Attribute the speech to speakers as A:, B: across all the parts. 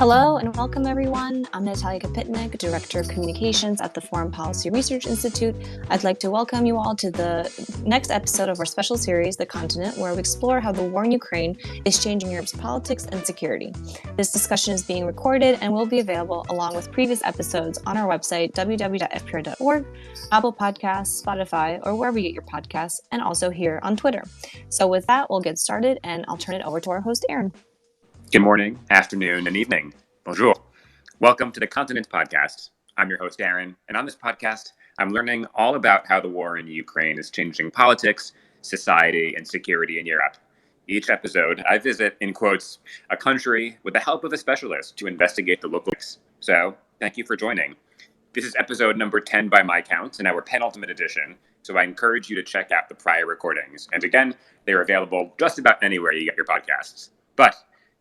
A: Hello and welcome everyone. I'm Natalia Kapitnik, Director of Communications at the Foreign Policy Research Institute. I'd like to welcome you all to the next episode of our special series, The Continent, where we explore how the war in Ukraine is changing Europe's politics and security. This discussion is being recorded and will be available along with previous episodes on our website, www.fpr.org, Apple Podcasts, Spotify, or wherever you get your podcasts, and also here on Twitter. So with that, we'll get started and I'll turn it over to our host, Aaron.
B: Good morning, afternoon, and evening. Bonjour. Welcome to the Continent Podcast. I'm your host, Aaron, and on this podcast, I'm learning all about how the war in Ukraine is changing politics, society, and security in Europe. Each episode, I visit, in quotes, a country with the help of a specialist to investigate the local. So, thank you for joining. This is episode number 10 by my count, and our penultimate edition, so I encourage you to check out the prior recordings. And again, they're available just about anywhere you get your podcasts. But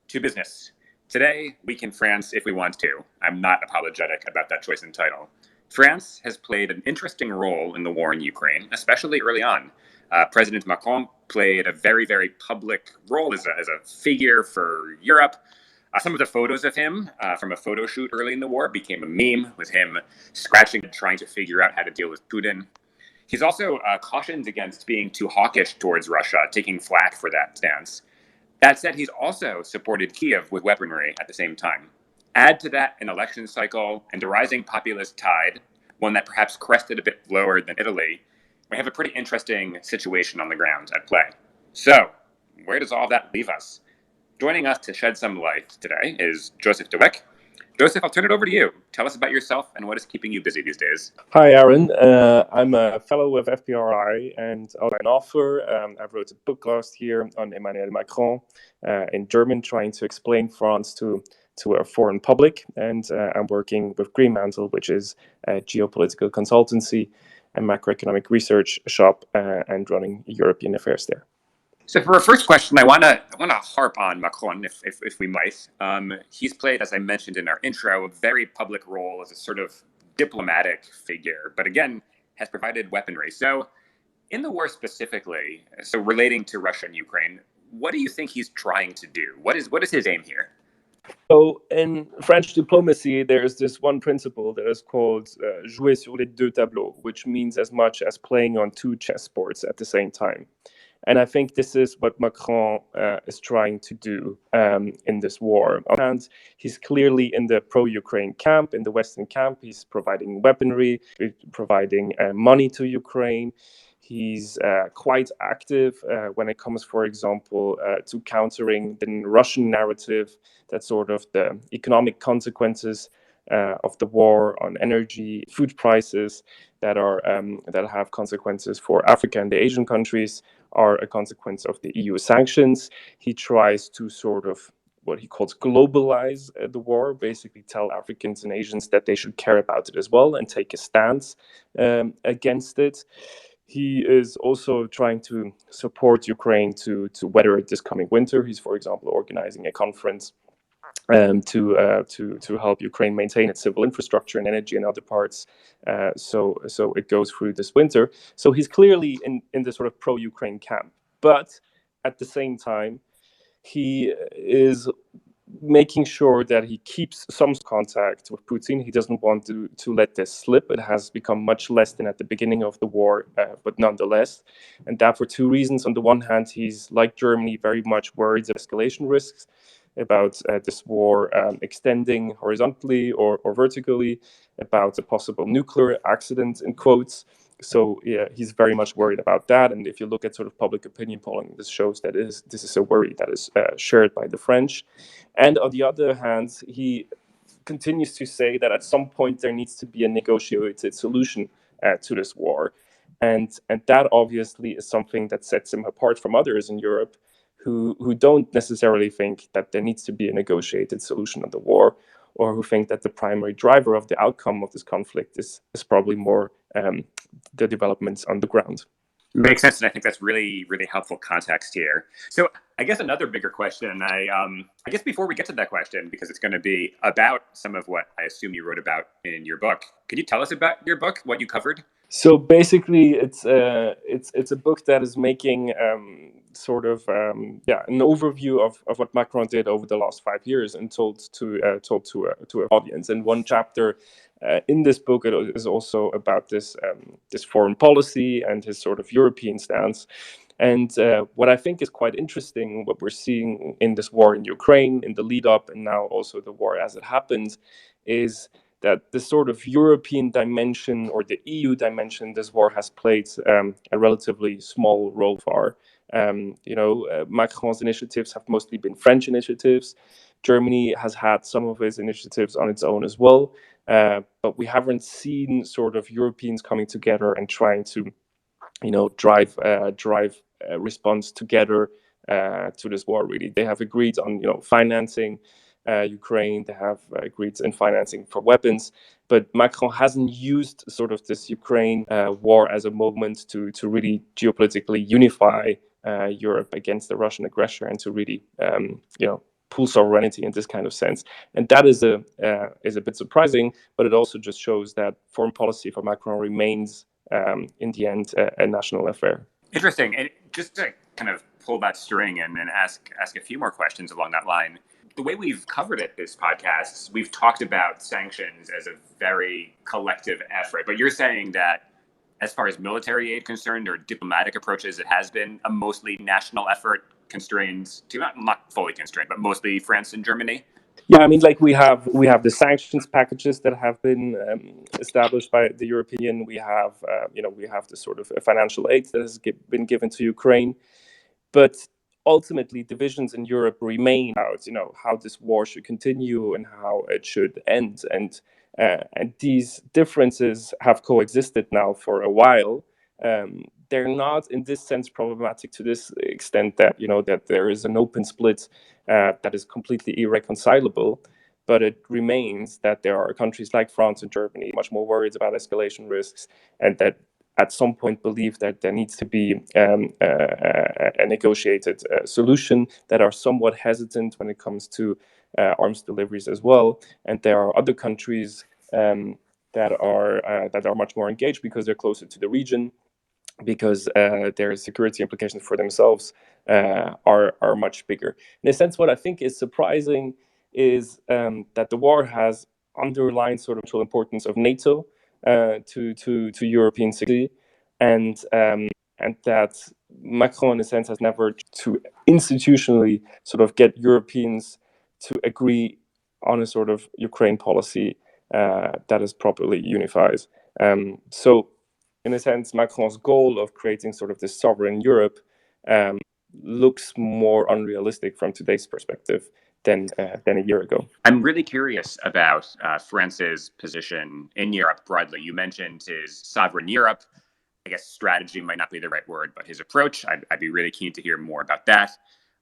B: to business. Today, we can France if we want to. I'm not apologetic about that choice in title. France has played an interesting role in the war in Ukraine, especially early on. President Macron played a very, very public role as a figure for Europe. Some of the photos of him from a photo shoot early in the war became a meme, with him scratching and trying to figure out how to deal with Putin. He's also cautioned against being too hawkish towards Russia, taking flack for that stance. That said, he's also supported Kiev with weaponry at the same time. Add to that an election cycle and a rising populist tide, one that perhaps crested a bit lower than Italy. We have a pretty interesting situation on the ground at play. So, where does all that leave us? Joining us to shed some light today is Joseph de Weck. Joseph, I'll turn it over to you. Tell us about yourself and what is keeping you busy these days.
C: Hi, Aaron. I'm a fellow with FPRI and also an author. I wrote a book last year on Emmanuel Macron in German, trying to explain France to a foreign public. And I'm working with Greenmantle, which is a geopolitical consultancy and macroeconomic research shop, and running European affairs there.
B: So for our first question, I want to harp on Macron, if we might. He's played, as I mentioned in our intro, a very public role as a sort of diplomatic figure, but again, has provided weaponry. So in the war specifically, so relating to Russia and Ukraine, what do you think he's trying to do? What is his aim here?
C: So in French diplomacy, there's this one principle that is called jouer sur les deux tableaux, which means as much as playing on two chessboards at the same time. And I think this is what Macron is trying to do in this war. On one hand, he's clearly in the pro-Ukraine camp, in the Western camp. He's providing weaponry, providing money to Ukraine. He's quite active when it comes, for example, to countering the Russian narrative that sort of the economic consequences of the war on energy, food prices that have consequences for Africa and the Asian countries are a consequence of the EU sanctions. He tries to sort of what he calls globalize the war, basically tell Africans and Asians that they should care about it as well and take a stance against it. He is also trying to support Ukraine to weather this coming winter. He's, for example, organizing a conference to help Ukraine maintain its civil infrastructure and energy and other parts, so it goes through this winter. So he's clearly in the sort of pro-Ukraine camp, but at the same time, he is making sure that he keeps some contact with Putin. He doesn't want to let this slip. It has become much less than at the beginning of the war, but nonetheless. And that for two reasons. On the one hand, he's, like Germany, very much worried of escalation risks about this war extending horizontally or vertically, about a possible nuclear accident, in quotes. So yeah, he's very much worried about that. And if you look at sort of public opinion polling, this shows that this is a worry that is shared by the French. And on the other hand, he continues to say that at some point there needs to be a negotiated solution to this war. And that obviously is something that sets him apart from others in Europe who don't necessarily think that there needs to be a negotiated solution of the war, or who think that the primary driver of the outcome of this conflict is probably more the developments on the ground.
B: Makes sense, and I think that's really, really helpful context here. So I guess another bigger question, I guess before we get to that question, because it's going to be about some of what I assume you wrote about in your book, could you tell us about your book, what you covered?
C: So basically, it's a book that is making sort of an overview of what Macron did over the last 5 years and told to an audience. And one chapter in this book is also about this foreign policy and his sort of European stance. And what I think is quite interesting, what we're seeing in this war in Ukraine, in the lead up, and now also the war as it happens, is that the sort of European dimension or the EU dimension this war has played a relatively small role far. Macron's initiatives have mostly been French initiatives. Germany has had some of his initiatives on its own as well, but we haven't seen sort of Europeans coming together and trying to, drive response together to this war. Really, they have agreed on financing Ukraine. They have agreed in financing for weapons, but Macron hasn't used sort of this Ukraine war as a moment to really geopolitically unify Europe against the Russian aggressor and to really pull sovereignty in this kind of sense. And that is a bit surprising, but it also just shows that foreign policy for Macron remains in the end a national affair.
B: Interesting. And just to kind of pull that string and ask a few more questions along that line. The way we've covered it this podcast, we've talked about sanctions as a very collective effort, but you're saying that as far as military aid concerned or diplomatic approaches, it has been a mostly national effort, constrained to not fully constrained, but mostly France and Germany.
C: Yeah, I mean, like we have the sanctions packages that have been established by the European Union. We have the sort of financial aid that has been given to Ukraine, but ultimately divisions in Europe remain about how this war should continue and how it should end, and these differences have coexisted now for a while. They're not in this sense problematic to this extent that that there is an open split that is completely irreconcilable, but it remains that there are countries like France and Germany much more worried about escalation risks, and that at some point believe that there needs to be a negotiated solution, that are somewhat hesitant when it comes to arms deliveries as well. And there are other countries that are much more engaged because they're closer to the region, because their security implications for themselves are much bigger. In a sense, what I think is surprising is that the war has underlined sort of the importance of NATO to European security, and that Macron, in a sense, has never to institutionally sort of get Europeans to agree on a sort of Ukraine policy that is properly unified. So, in a sense, Macron's goal of creating sort of this sovereign Europe looks more unrealistic from today's perspective than a year ago.
B: I'm really curious about France's position in Europe broadly. You mentioned his sovereign Europe. I guess strategy might not be the right word, but his approach, I'd be really keen to hear more about that.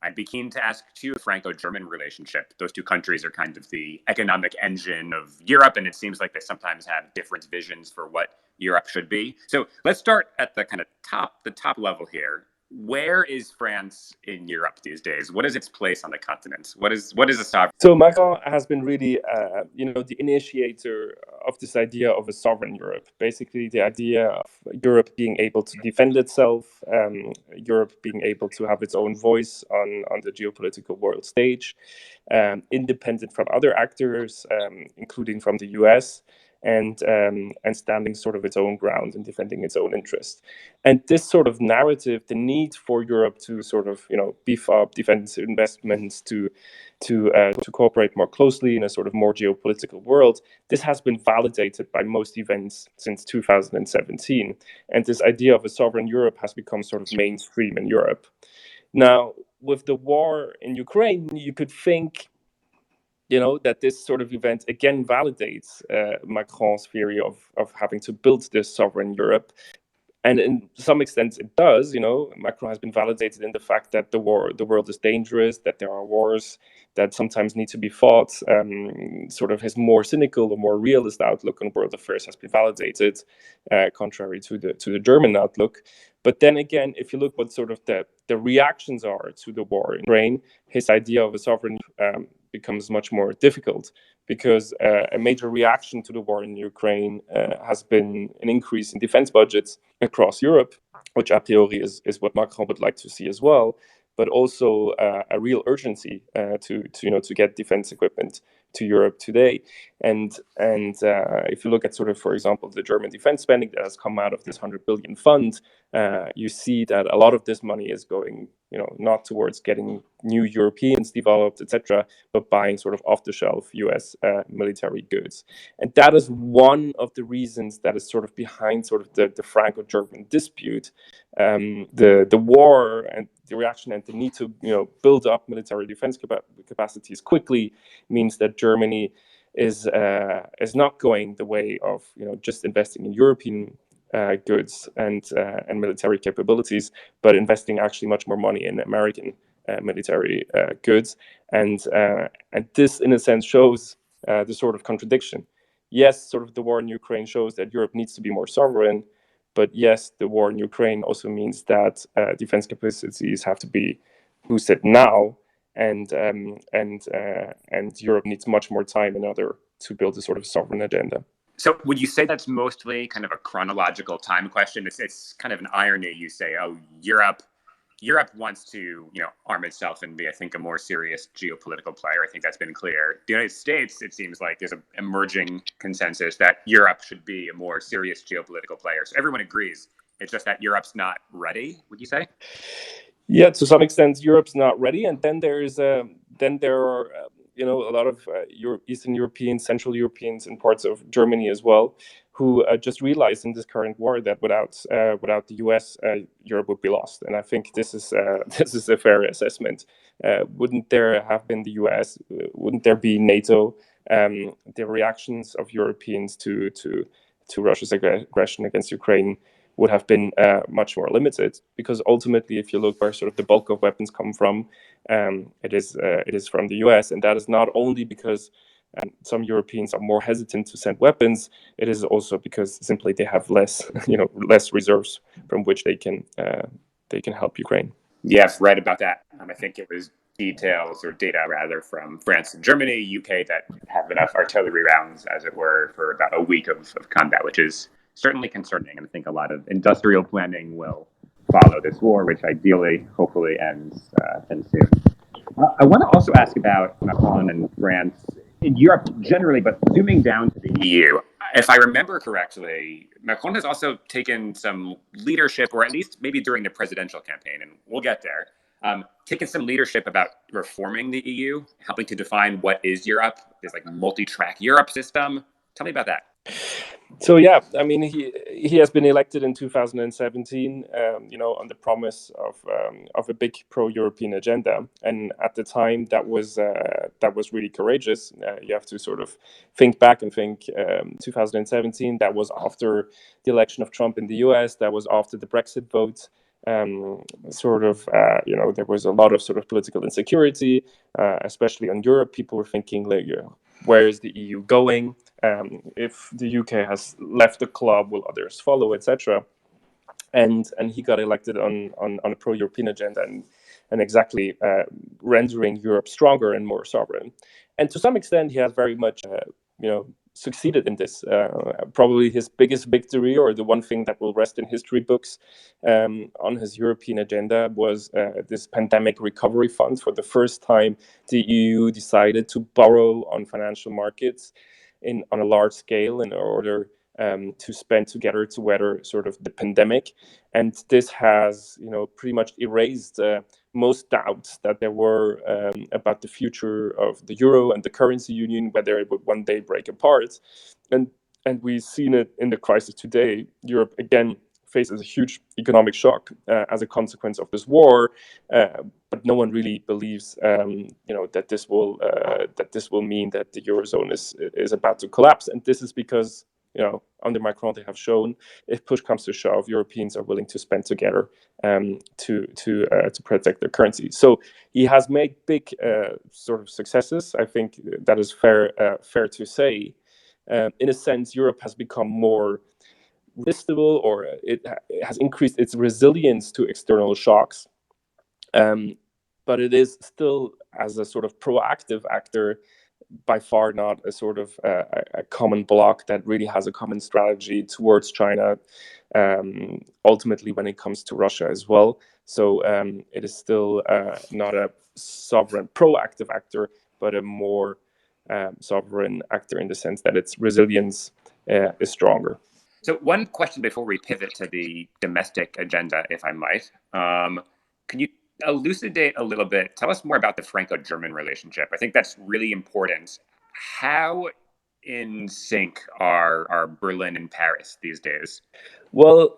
B: I'd be keen to ask, too, the Franco-German relationship. Those two countries are kind of the economic engine of Europe, and it seems like they sometimes have different visions for what Europe should be. So let's start at the kind of top level here. Where is France in Europe these days? What is its place on the continent? What is a sovereign?
C: So Macron has been really, the initiator of this idea of a sovereign Europe. Basically, the idea of Europe being able to defend itself, Europe being able to have its own voice on the geopolitical world stage, independent from other actors, including from the US. And standing sort of its own ground and defending its own interest. And this sort of narrative, the need for Europe to sort of beef up defense investments, to cooperate more closely in a sort of more geopolitical world, this has been validated by most events since 2017. And this idea of a sovereign Europe has become sort of mainstream in Europe. Now, with the war in Ukraine, you could think that this sort of event again validates Macron's theory of having to build this sovereign Europe. And in some extent it does. Macron has been validated in the fact that the world is dangerous, that there are wars that sometimes need to be fought. Sort of his more cynical or more realist outlook on world affairs has been validated, contrary to the German outlook. But then again, if you look what sort of the reactions are to the war in Ukraine, his idea of a sovereign becomes much more difficult, because a major reaction to the war in Ukraine has been an increase in defense budgets across Europe. which a priori is what Macron would like to see as well, but also a real urgency to get defense equipment to Europe today. And if you look at sort of, for example, the German defense spending that has come out of this 100 billion fund, you see that a lot of this money is going, not towards getting new Europeans developed, etc., but buying sort of off-the-shelf US military goods. And that is one of the reasons that is sort of behind sort of the Franco-German dispute. The war and the reaction and the need to build up military defense capacities quickly means that Germany is not going the way of just investing in European goods and military capabilities, but investing actually much more money in American military goods, and this in a sense shows the sort of contradiction. Yes, sort of the war in Ukraine shows that Europe needs to be more sovereign, but yes, the war in Ukraine also means that defense capacities have to be boosted now, and Europe needs much more time in order to build a sort of sovereign agenda.
B: So would you say that's mostly kind of a chronological time question? It's kind of an irony. You say, oh, Europe wants to, arm itself and be, I think, a more serious geopolitical player. I think that's been clear. The United States, it seems like, there's an emerging consensus that Europe should be a more serious geopolitical player. So everyone agrees. It's just that Europe's not ready, would you say?
C: Yeah, to some extent, Europe's not ready, and then there are a lot of Eastern Europeans, Central Europeans, and parts of Germany as well, who just realized in this current war that without the US, Europe would be lost. And I think this is a fair assessment. Wouldn't there have been the US? Wouldn't there be NATO? The reactions of Europeans to Russia's aggression against Ukraine would have been much more limited, because ultimately, if you look where sort of the bulk of weapons come from, it is from the US, and that is not only because some Europeans are more hesitant to send weapons. It is also because simply they have less reserves from which they can help Ukraine.
B: Yeah, I've read about that. I think it was details or data rather from France and Germany, UK, that have enough artillery rounds, as it were, for about a week of combat, which is certainly concerning. And I think a lot of industrial planning will follow this war, which ideally, hopefully, ends soon. I want to also ask about Macron and France in Europe generally, but zooming down to the EU. If I remember correctly, Macron has also taken some leadership, or at least maybe during the presidential campaign, and we'll get there, taken some leadership about reforming the EU, helping to define what is Europe, this like multi-track Europe system. Tell me about that.
C: So yeah, I mean, he has been elected in 2017, on the promise of a big pro-European agenda, and at the time that was really courageous. You have to sort of think back and think 2017. That was after the election of Trump in the U.S. That was after the Brexit vote. There was a lot of sort of political insecurity, especially on Europe. People were thinking, like, where is the EU going? If the UK has left the club, will others follow, etc.? And he got elected on a pro-European agenda and exactly rendering Europe stronger and more sovereign. And to some extent, he has very much, succeeded in this. Probably his biggest victory, or the one thing that will rest in history books on his European agenda, was this pandemic recovery fund. For the first time, the EU decided to borrow on financial markets on a large scale in order to spend together to weather sort of the pandemic. And this has, pretty much erased most doubts that there were about the future of the euro and the currency union, whether it would one day break apart. And we've seen it in the crisis today. Europe again faces a huge economic shock as a consequence of this war, but no one really believes, that this will mean that the eurozone is about to collapse. And this is because, under Macron, they have shown, if push comes to shove, Europeans are willing to spend together to protect their currency. So he has made big sort of successes. I think that is fair to say. In a sense, Europe has become more resistible, or it has increased its resilience to external shocks. But it is still, as a sort of proactive actor, by far not a sort of a common bloc that really has a common strategy towards China, ultimately when it comes to Russia as well. So it is still not a sovereign proactive actor, but a more sovereign actor in the sense that its resilience is stronger.
B: So one question before we pivot to the domestic agenda, if I might. Can you elucidate a little bit? Tell us more about the Franco-German relationship. I think that's really important. How in sync are Berlin and Paris these days?
C: Well,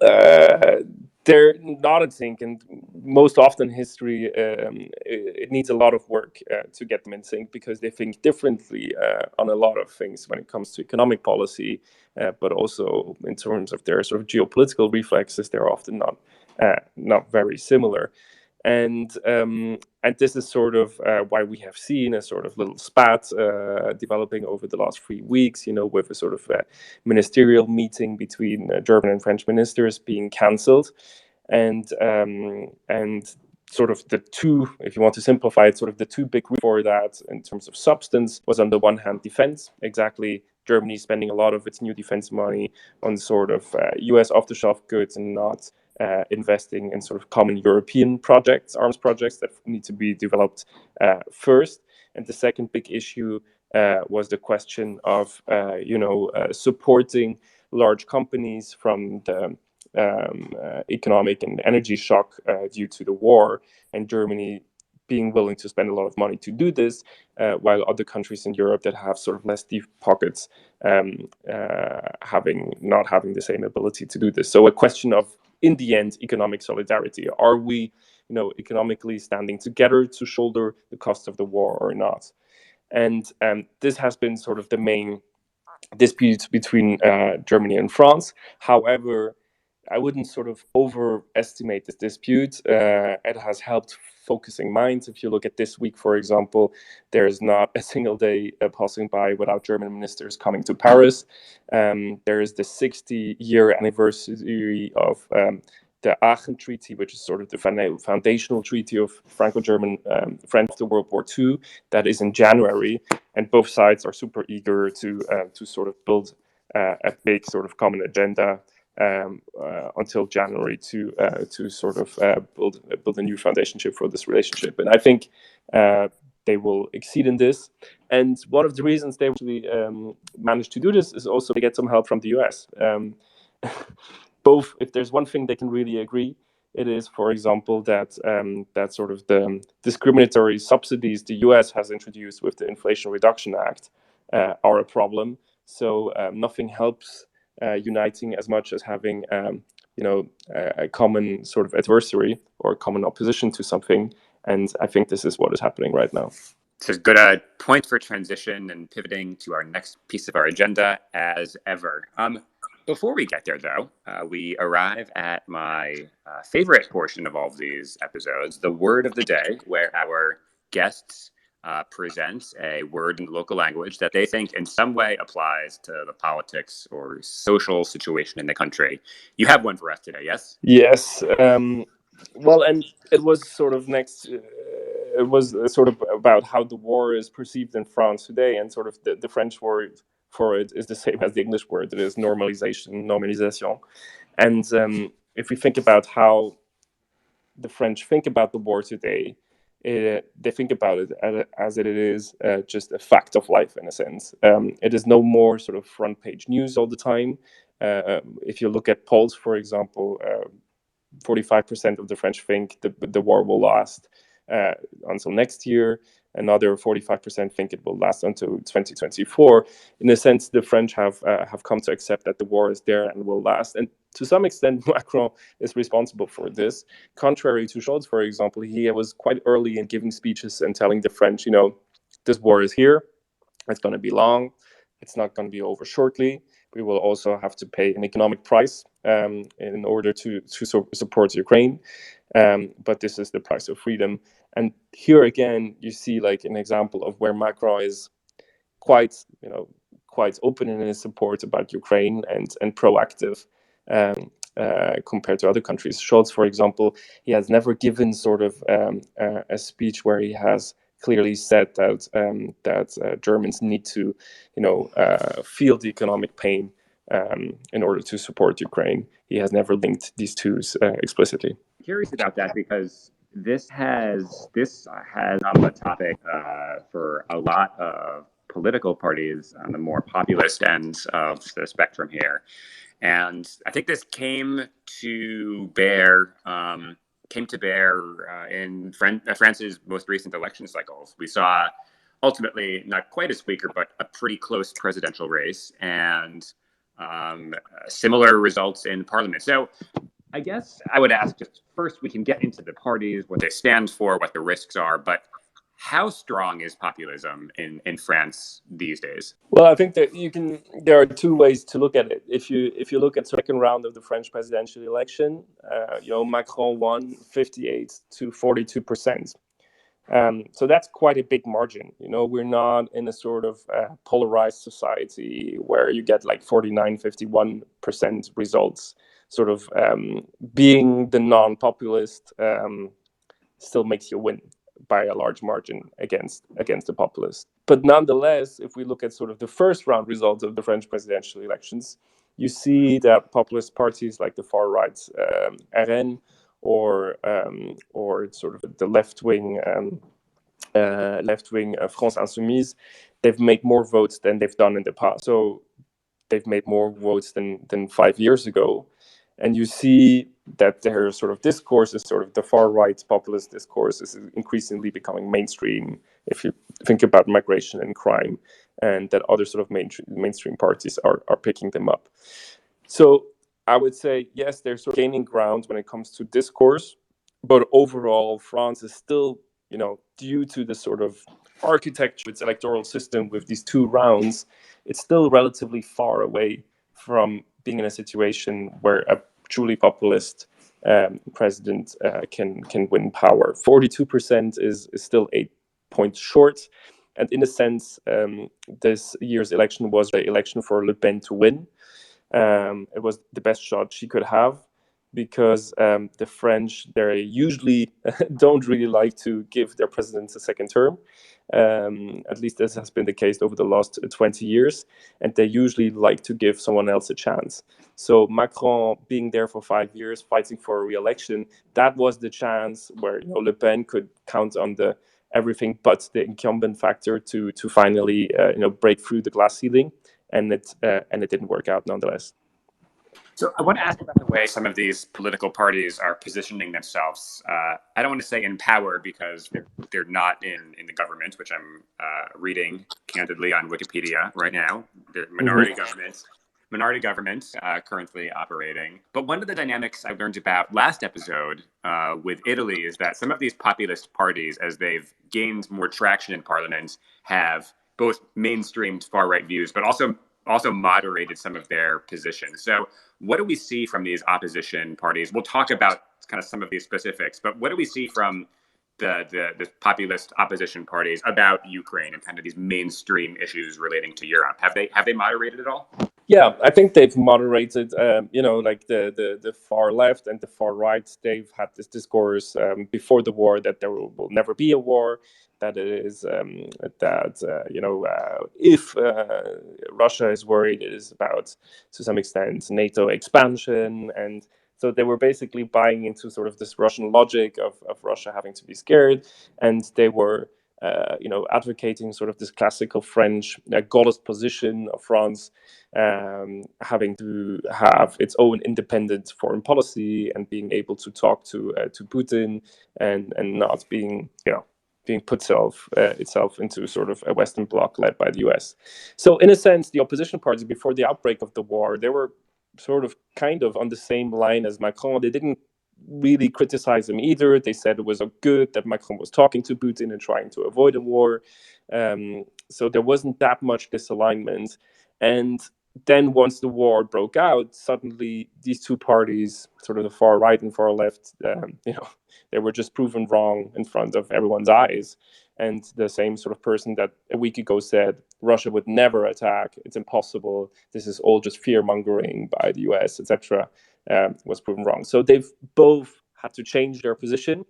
C: they're not in sync, and most often history it needs a lot of work to get them in sync because they think differently on a lot of things when it comes to economic policy, but also in terms of their sort of geopolitical reflexes, they're often not very similar. And this is sort of why we have seen a sort of little spat developing over the last 3 weeks, with a sort of ministerial meeting between German and French ministers being cancelled, and sort of the two, if you want to simplify it, sort of the two big for that in terms of substance was on the one hand defense, exactly. Germany spending a lot of its new defense money on sort of US off-the-shelf goods and not investing in sort of common European projects, arms projects that need to be developed first. And the second big issue was the question of, supporting large companies from the economic and energy shock due to the war, and Germany being willing to spend a lot of money to do this, while other countries in Europe that have sort of less deep pockets not having the same ability to do this. So a question of, in the end, economic solidarity. Are we, economically standing together to shoulder the cost of the war or not? And this has been sort of the main dispute between Germany and France. However, I wouldn't sort of overestimate this dispute. It has helped focusing minds. If you look at this week, for example, there is not a single day passing by without German ministers coming to Paris. There is the 60-year anniversary of the Aachen Treaty, which is sort of the foundational treaty of Franco-German French after World War II. That is in January, and both sides are super eager to sort of build a big sort of common agenda until January to sort of build a new foundation for this relationship. And I think they will exceed in this. And one of the reasons they actually managed to do this is also to get some help from the US. Both, if there's one thing they can really agree, it is, for example, that that sort of the discriminatory subsidies the US has introduced with the Inflation Reduction Act are a problem. So nothing helps uniting as much as having a common sort of adversary or a common opposition to something. And I think this is what is happening right now.
B: So good point for transition and pivoting to our next piece of our agenda as ever. Before we get there, though, we arrive at my favorite portion of all of these episodes, the word of the day, where our guests present a word in the local language that they think in some way applies to the politics or social situation in the country. You have one for us today, yes?
C: Yes. Well, and it was sort of it was sort of about how the war is perceived in France today, and sort of the French word for it is the same as the English word. It is normalisation. And if we think about how the French think about the war today, they think about it as it is just a fact of life, in a sense. It is no more sort of front page news all the time. If you look at polls, for example, 45% of the French think the war will last until next year. Another 45% think it will last until 2024. In a sense, the French have come to accept that the war is there and will last. And to some extent, Macron is responsible for this. Contrary to Scholz, for example, he was quite early in giving speeches and telling the French, this war is here. It's going to be long. It's not going to be over shortly. We will also have to pay an economic price in order to support Ukraine. But this is the price of freedom. And here again, you see like an example of where Macron is quite open in his support about Ukraine and proactive compared to other countries. Scholz, for example, he has never given sort of a speech where he has clearly said that Germans need to, feel the economic pain in order to support Ukraine. He has never linked these two explicitly.
B: Curious about that because this has become a topic for a lot of political parties on the more populist end of the spectrum here, and I think this came to bear in France's most recent election cycles. We saw ultimately not quite a squeaker, but a pretty close presidential race, and similar results in parliament. So I guess I would ask, just first, we can get into the parties, what they stand for, what the risks are, but how strong is populism in France these days?
C: Well, I think that there are two ways to look at it. If you look at the second round of the French presidential election, Macron won 58 to 42%. So that's quite a big margin. We're not in a sort of polarized society where you get like 49, 51% results. Sort of being the non-populist still makes you win by a large margin against the populists. But nonetheless, if we look at sort of the first round results of the French presidential elections, you see that populist parties like the far right RN or sort of the left wing France Insoumise, they've made more votes than they've done in the past. So they've made more votes than 5 years ago. And you see that their sort of discourse is sort of the far right populist discourse is increasingly becoming mainstream. If you think about migration and crime, and that other sort of mainstream parties are picking them up. So I would say, yes, they're sort of gaining ground when it comes to discourse, but overall, France is still, due to the sort of architecture, its electoral system with these two rounds, it's still relatively far away from being in a situation where a truly populist president can win power. 42% is still 8 points short. And in a sense, this year's election was the election for Le Pen to win. It was the best shot she could have, because the French, they usually don't really like to give their presidents a second term. At least this has been the case over the last 20 years. And they usually like to give someone else a chance. So Macron being there for 5 years, fighting for a re-election, that was the chance where Le Pen could count on the everything but the incumbent factor to finally break through the glass ceiling. And it didn't work out nonetheless.
B: So I want to ask about the way some of these political parties are positioning themselves. I don't want to say in power, because they're not in the government, which I'm reading candidly on Wikipedia right now. They're minority government currently operating. But one of the dynamics I learned about last episode with Italy is that some of these populist parties, as they've gained more traction in parliament, have both mainstreamed far-right views, but also moderated some of their positions. So what do we see from these opposition parties? We'll talk about kind of some of these specifics, but what do we see from the populist opposition parties about Ukraine and kind of these mainstream issues relating to Europe? Have they moderated at all?
C: Yeah, I think they've moderated. Like the far left and the far right, they've had this discourse before the war that there will never be a war. That it is if Russia is worried, it is about, to some extent, NATO expansion. And so they were basically buying into sort of this Russian logic of Russia having to be scared, and they were advocating sort of this classical French Gaullist position of France having to have its own independent foreign policy and being able to talk to Putin and not being put itself into sort of a Western bloc led by the US. So in a sense, the opposition parties before the outbreak of the war, they were sort of kind of on the same line as Macron. They didn't really criticize him either. They said it was good that Macron was talking to Putin and trying to avoid a war. So there wasn't that much disalignment. And then once the war broke out, suddenly these two parties, sort of the far right and far left, they were just proven wrong in front of everyone's eyes. And the same sort of person that a week ago said Russia would never attack, it's impossible, this is all just fear-mongering by the US, etc., was proven wrong. So they've both had to change their position.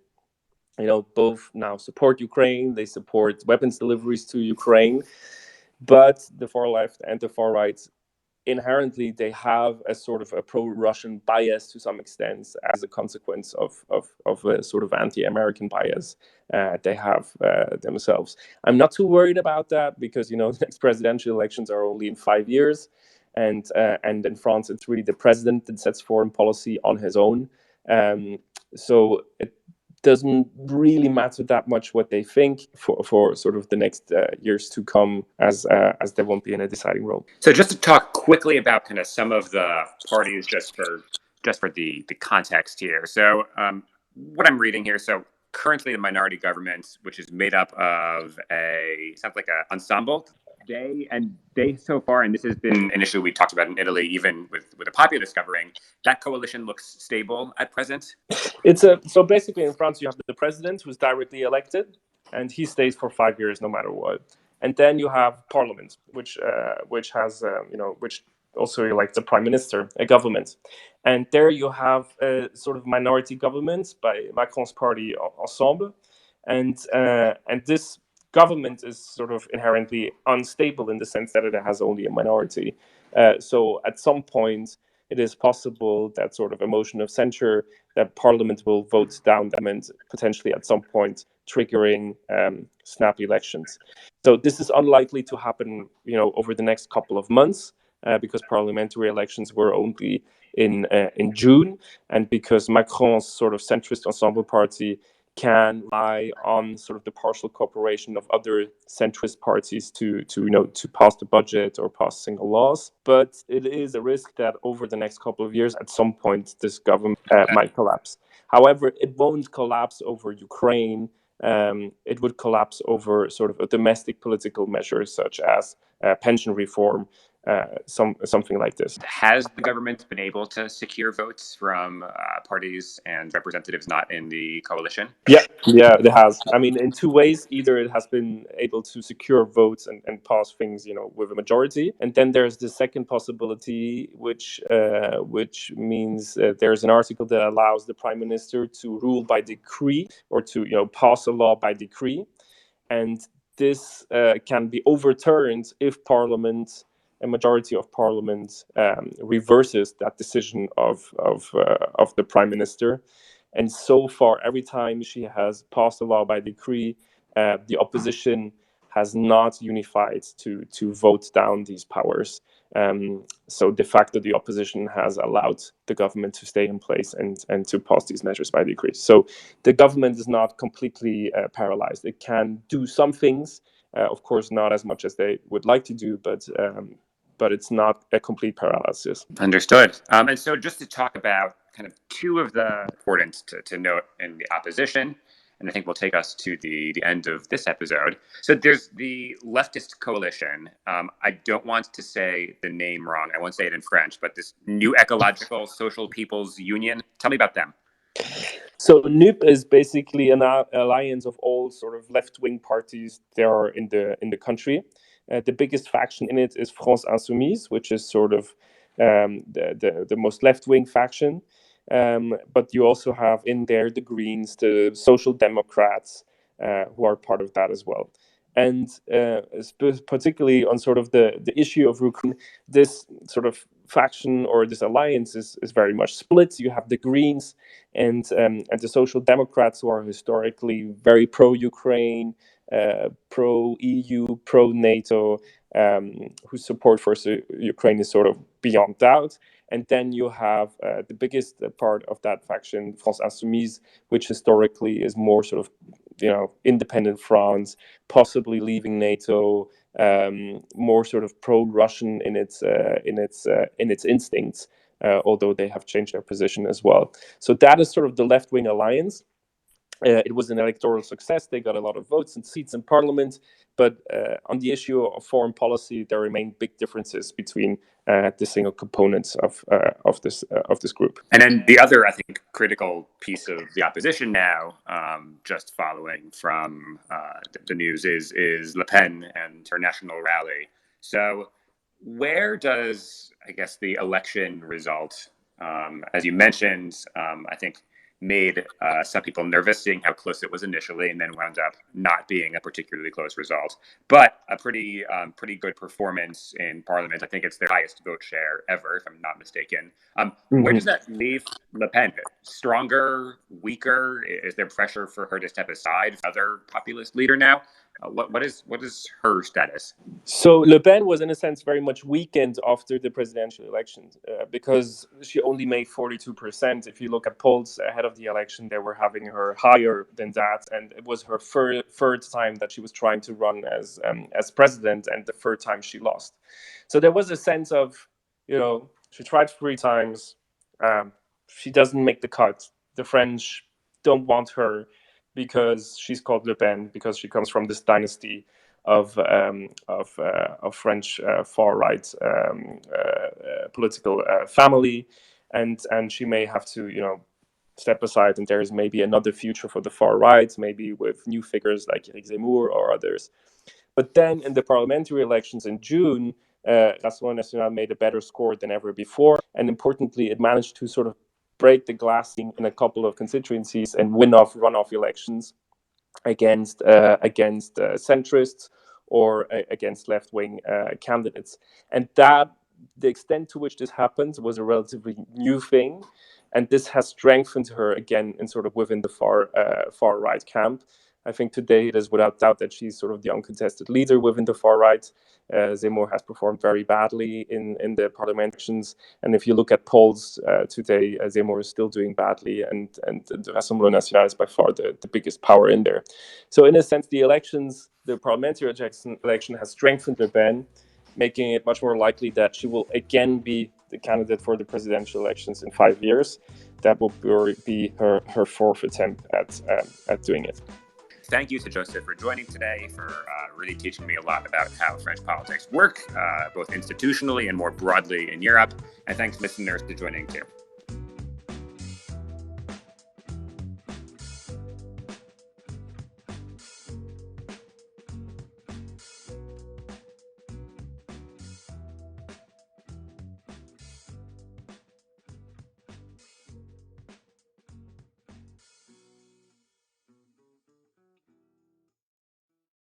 C: both now support Ukraine. They support weapons deliveries to Ukraine, but the far left and the far right, inherently they have a sort of a pro-Russian bias to some extent as a consequence of a sort of anti-American bias they have themselves. I'm not too worried about that because the next presidential elections are only in 5 years, and in France it's really the president that sets foreign policy on his own. So it doesn't really matter that much what they think for sort of the next years to come, as they won't be in a deciding role.
B: So just to talk quickly about kind of some of the parties, just for the context here. So what I'm reading here, so currently the minority government, which is made up of sounds like an ensemble. They so far, and this has been an issue we talked about in Italy, even with the populist government, that coalition looks stable at present.
C: So basically in France you have the president who's directly elected, and he stays for 5 years no matter what. And then you have parliament, which has which also elects a prime minister, a government. And there you have a sort of minority government by Macron's party Ensemble, and this government is sort of inherently unstable in the sense that it has only a minority. So at some point, it is possible that sort of a motion of censure that Parliament will vote down the amendment, potentially at some point triggering snap elections. So this is unlikely to happen, over the next couple of months, because parliamentary elections were only in June, and because Macron's sort of centrist Ensemble party can rely on sort of the partial cooperation of other centrist parties to pass the budget or pass single laws. But it is a risk that over the next couple of years, at some point, this government might collapse. However, it won't collapse over Ukraine. It would collapse over sort of a domestic political measures such as pension reform, something like this.
B: Has the government been able to secure votes from parties and representatives not in the coalition?
C: Yeah, it has. I mean, in two ways. Either it has been able to secure votes and pass things, with a majority, and then there's the second possibility, which means there's an article that allows the prime minister to rule by decree or to pass a law by decree, and this can be overturned if a majority of Parliament reverses that decision of the Prime Minister. And so far, every time she has passed a law by decree, the opposition has not unified to vote down these powers. So de facto, the opposition has allowed the government to stay in place and to pass these measures by decree. So the government is not completely paralyzed. It can do some things, of course, not as much as they would like to do, but it's not a complete paralysis.
B: Understood. And so just to talk about kind of two of the importance to note in the opposition, and I think will take us to the end of this episode. So there's the leftist coalition. I don't want to say the name wrong. I won't say it in French, but this New Ecological Social People's Union. Tell me about them.
C: So NUP is basically an alliance of all sort of left-wing parties there are in the country. The biggest faction in it is France Insoumise, which is sort of the most left-wing faction. But you also have in there the Greens, the Social Democrats, who are part of that as well. And particularly on sort of the issue of Ukraine, this sort of faction or this alliance is very much split. You have the Greens and the Social Democrats, who are historically very pro-Ukraine, pro-EU, pro-NATO, whose support for Ukraine is sort of beyond doubt. And then you have the biggest part of that faction, France Insoumise, which historically is more sort of, independent France, possibly leaving NATO, more sort of pro-Russian in its instincts, although they have changed their position as well. So that is sort of the left-wing alliance. It was an electoral success. They got a lot of votes and seats in parliament. But on the issue of foreign policy, there remain big differences between the single components of this group.
B: And then the other, I think, critical piece of the opposition now, just following from the news, is Le Pen and her national rally. So where does, I guess, the election result, as you mentioned, I think made some people nervous, seeing how close it was initially, and then wound up not being a particularly close result. But a pretty good performance in Parliament. I think it's their highest vote share ever, if I'm not mistaken. Where does that leave Le Pen? Stronger, weaker? Is there pressure for her to step aside? Other populist leader now? What is her status?
C: So Le Pen was, in a sense, very much weakened after the presidential elections because she only made 42%. If you look at polls ahead of the election, they were having her higher than that, and it was her third time that she was trying to run as president, and the third time she lost. So there was a sense of, she tried 3 times, she doesn't make the cut. The French don't want her because she's called Le Pen, because she comes from this dynasty of French far right political family, and she may have to step aside, and there is maybe another future for the far right, maybe with new figures like Eric Zemmour or others. But then in the parliamentary elections in June, Rassemblement National made a better score than ever before, and importantly, it managed to sort of break the glass ceiling in a couple of constituencies and win runoff elections against centrists or against left-wing candidates. And that the extent to which this happened was a relatively new thing, and this has strengthened her again in sort of within the far right camp. I think today it is without doubt that she's sort of the uncontested leader within the far right. Zemmour has performed very badly in the parliament elections, and if you look at polls today, Zemmour is still doing badly, and the Rassemblement National is by far the biggest power in there. So in a sense, the parliamentary election has strengthened Le Pen, making it much more likely that she will again be the candidate for the presidential elections in 5 years. That will be her fourth attempt at doing it.
B: Thank you to Joseph for joining today, for really teaching me a lot about how French politics work, both institutionally and more broadly in Europe. And thanks, listeners, for joining too.